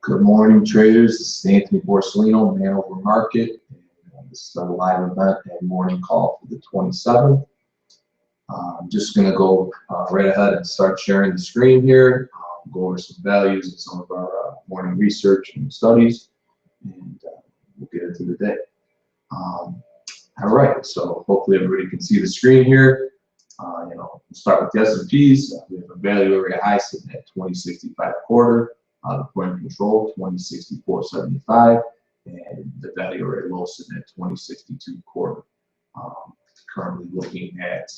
Good morning, traders. This is Anthony Borsellino, Man Over Market. This is our live event and morning call for the 27th. I'm just going to go right ahead and start sharing the screen here. Go over some values and some of our morning research and studies, and we'll get into the day. All right, so hopefully everybody can see the screen here. We'll start with the S&Ps. We have a value area high sitting at 2065 quarter. The point of control 2064.75, and the value area low sitting at 2062 quarter. Currently looking at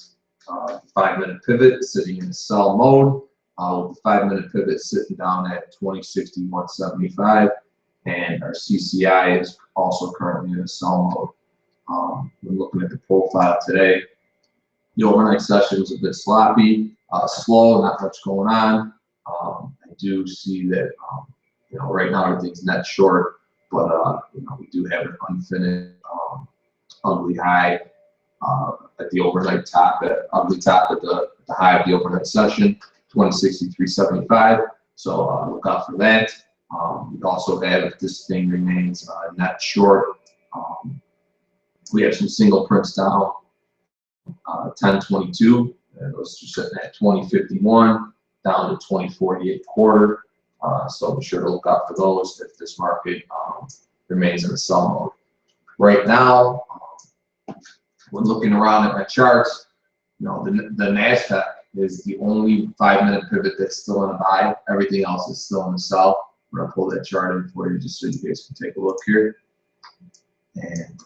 the 5-minute pivot sitting in sell mode, with the 5-minute pivot sitting down at 2061.75, and our CCI is also currently in a sell mode. We're looking at the profile today. The overnight session was a bit sloppy, slow, not much going on. I do see that right now everything's net short, but we do have an unfinished ugly high at the overnight top, ugly top at the high of the overnight session, 2063.75. So look out for that. We also have, if this thing remains net short, we have some single prints down, 1022. Those are sitting at 2051. Down to 2048 quarter, so be sure to look out for those if this market remains in a sell mode. Right now, when looking around at my charts, the NASDAQ is the only 5-minute pivot that's still in a buy. Everything else is still in a sell. I'm going to pull that chart in for you just so you guys can take a look here. And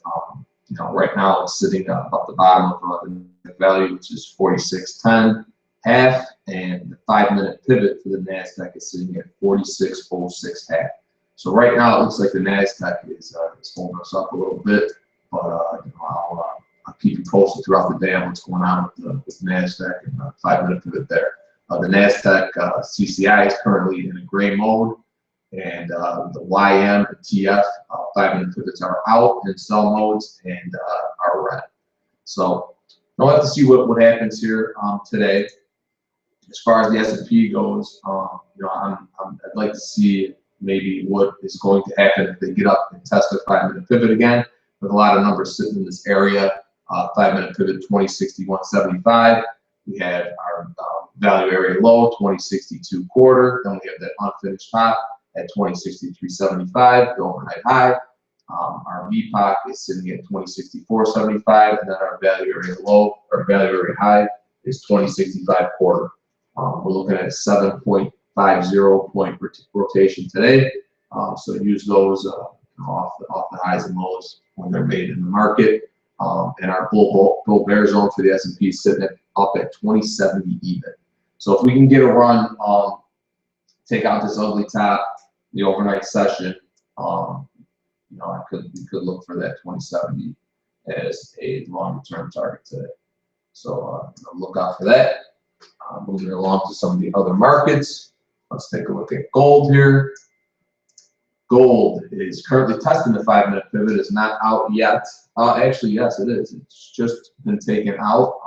right now it's sitting up the bottom of the value, which is 46.10 half, and the 5-minute pivot for the NASDAQ is sitting at 46.06 half. So right now it looks like the NASDAQ is holding us up a little bit, but I'll keep you posted throughout the day on what's going on with the NASDAQ and the 5-minute pivot there. The NASDAQ CCI is currently in a gray mode, and the YM and TF 5-minute pivots are out in sell modes and are red. So we'll have to see what happens here today. As far as the S&P goes, I'd like to see maybe what is going to happen if they get up and test a 5-minute pivot again, with a lot of numbers sitting in this area. 5-minute pivot 2061.75. We have our value area low 2062 quarter. Then we have that unfinished top at 2063.75, the overnight high. Our VPOC is sitting at 2064.75, and then our value area low or value area high is 2065 quarter. We're looking at a 7.50 point rotation today. So use those off the highs and lows when they're made in the market. And our bull bear zone for the S&P is sitting up at 2070 even. So if we can get a run, take out this ugly top, the overnight session, we could look for that 2070 as a longer-term target today. So look out for that. Moving along to some of the other markets. Let's take a look at gold here. Gold is currently testing the 5-minute pivot. It's not out yet. Actually, yes, it is. It's just been taken out.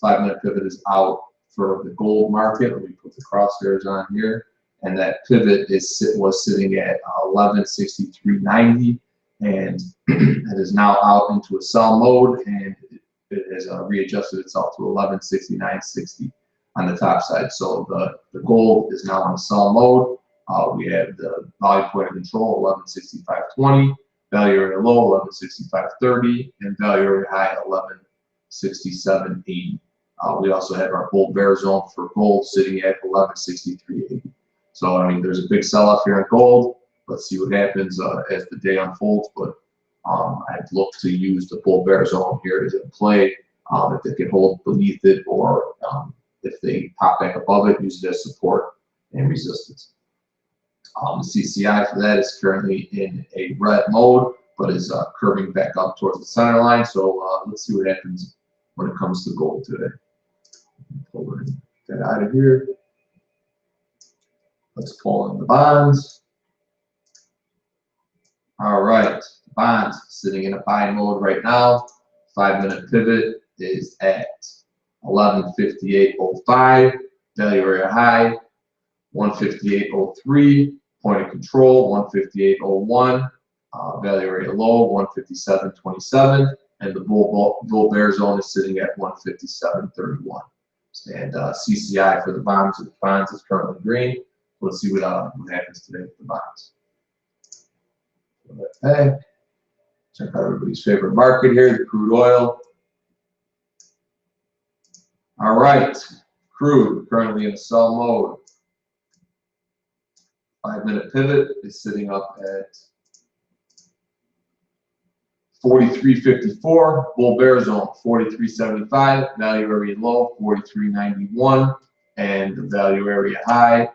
5-minute pivot is out for the gold market. Let me put the crosshairs on here. And that pivot was sitting at 1163.90, and it is now out into a sell mode, and it has readjusted itself to 1169.60 on the top side. So the gold is now in sell mode. We have the value point of control 1165.20, value area low 1165.30, and value area high 1167.80. We also have our bull bear zone for gold sitting at 1163.80. So there's a big sell-off here on gold. Let's see what happens as the day unfolds. But I'd look to use the bull bear zone here as a play if they can hold beneath it, or if they pop back above it, use it as support and resistance. The CCI for that is currently in a red mode, but is curving back up towards the center line. So let's see what happens when it comes to gold today. Pull that out of here. Let's pull in the bonds. All right, bonds sitting in a buy mode right now. 5-minute pivot is at 1158.05. Value area high 158.03. point of control 158.01, value area low 157.27, and the bull bear zone is sitting at 157.31. And CCI for the bonds is currently green. Let's see what happens today with the bonds. Okay. Check out everybody's favorite market here, the crude oil. All right, crude currently in sell mode. 5-minute pivot is sitting up at 43.54. Bull bear zone 43.75. Value area low 43.91, and the value area high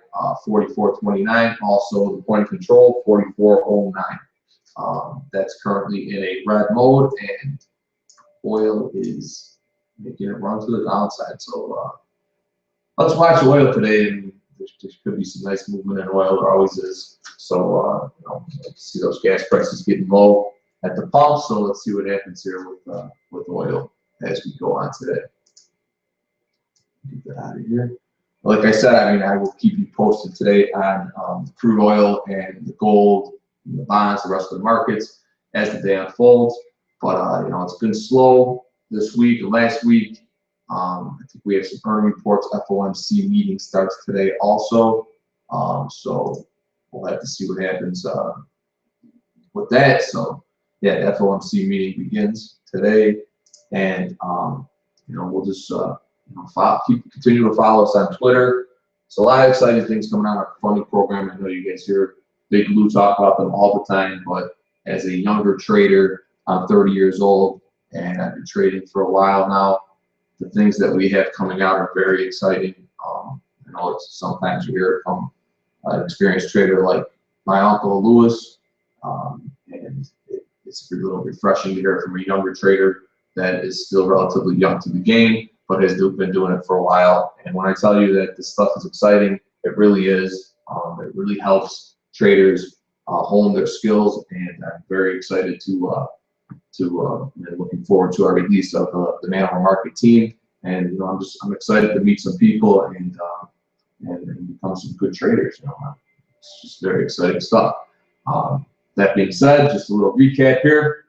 44.29. Also the point of control 44.09. That's currently in a red mode, and oil is making it run to the downside. So let's watch oil today, and there could be some nice movement in oil. There always is. So you know, see those gas prices getting low at the pump. So let's see what happens here with oil as we go on today. Get that out of here. Like I said, I mean, I will keep you posted today on crude oil and the gold, and the bonds, the rest of the markets as the day unfolds. But you know, it's been slow this week and last week. I think we have some earning reports. FOMC meeting starts today also. So we'll have to see what happens with that. So yeah, the FOMC meeting begins today, and you know, we'll just you know, continue to follow us on Twitter. It's a lot of exciting things coming out of our funding program. I know you guys hear Big Blue talk about them all the time, but as a younger trader, I'm 30 years old, and I've been trading for a while now. The things that we have coming out are very exciting. You know, it's sometimes you hear it from an experienced trader like my uncle Lewis, and it's a little refreshing to hear from a younger trader that is still relatively young to the game, but has been doing it for a while. And when I tell you that this stuff is exciting, it really is. It really helps traders hone their skills, and I'm very excited to looking forward to our release of the Man on Market team. And you know, I'm excited to meet some people and become some good traders. You know, it's just very exciting stuff. That being said, just a little recap here.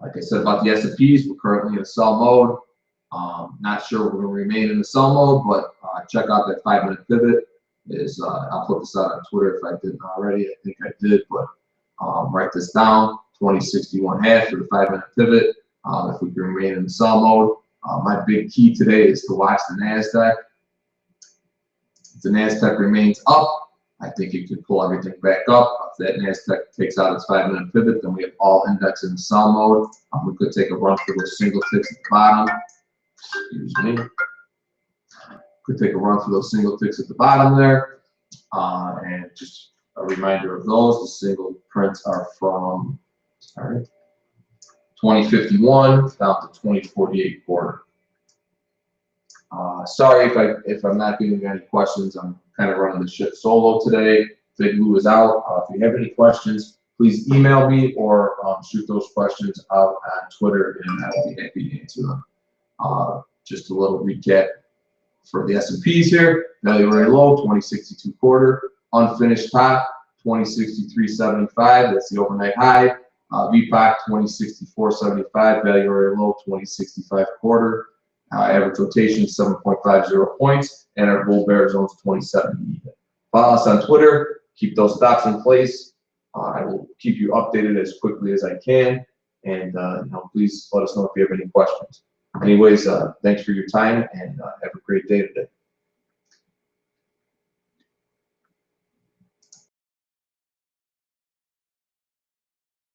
Like I said about the S&Ps, we're currently in a sell mode. Not sure we're going to remain in the sell mode, but check out that 5-minute pivot. I'll put this out on Twitter if I didn't already. I think I did, but write this down. 2061.5 for the 5-minute pivot. If we can remain in the sell mode, my big key today is to watch the NASDAQ. If the NASDAQ remains up, I think it can pull everything back up. If that NASDAQ takes out its 5-minute pivot, then we have all index in the sell mode. We could take a run for those single ticks at the bottom. Excuse me. Could take a run for those single ticks at the bottom there. And just a reminder of those. The single prints are from 2051 down to 2048 quarter. Sorry if I'm not getting any questions. I'm kind of running the ship solo today. Big Blue is out. If you have any questions, please email me or shoot those questions out on Twitter, and I'll be happy to answer them. Just a little recap for the S&Ps here. Value area low 2062 quarter. Unfinished top 2063.75. That's the overnight high. VPOC 2064.75, value area low 2065 quarter. Average rotation 7.50 points, and our bull bear zone is 27 even. Follow us on Twitter. Keep those stops in place. I will keep you updated as quickly as I can, and you know, please let us know if you have any questions. Anyways, thanks for your time, and have a great day today.